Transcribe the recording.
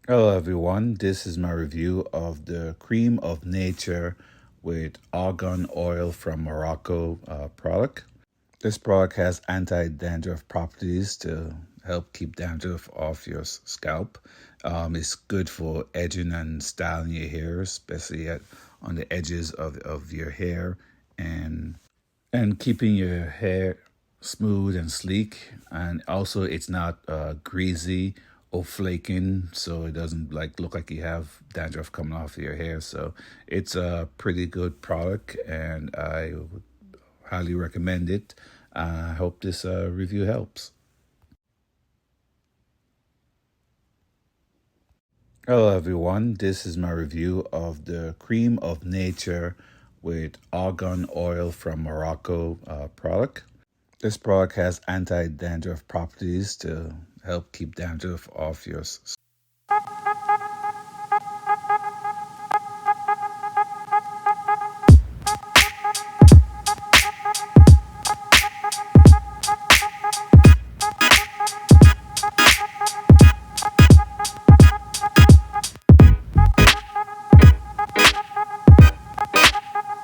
Hello everyone, this is my review of the Cream of Nature with Argan oil from Morocco product. This product has anti-dandruff properties to help keep dandruff off your scalp. It's good for edging and styling your hair, especially on the edges of your hair and keeping your hair smooth and sleek. And also, it's not greasy or flaking, so it doesn't look like you have dandruff coming off of your hair. So it's a pretty good product, and I would highly recommend it. I hope this review helps. Hello everyone, this is my review of the Cream of Nature with Argan oil from Morocco product. This product has anti-dandruff properties to help keep dandruff off your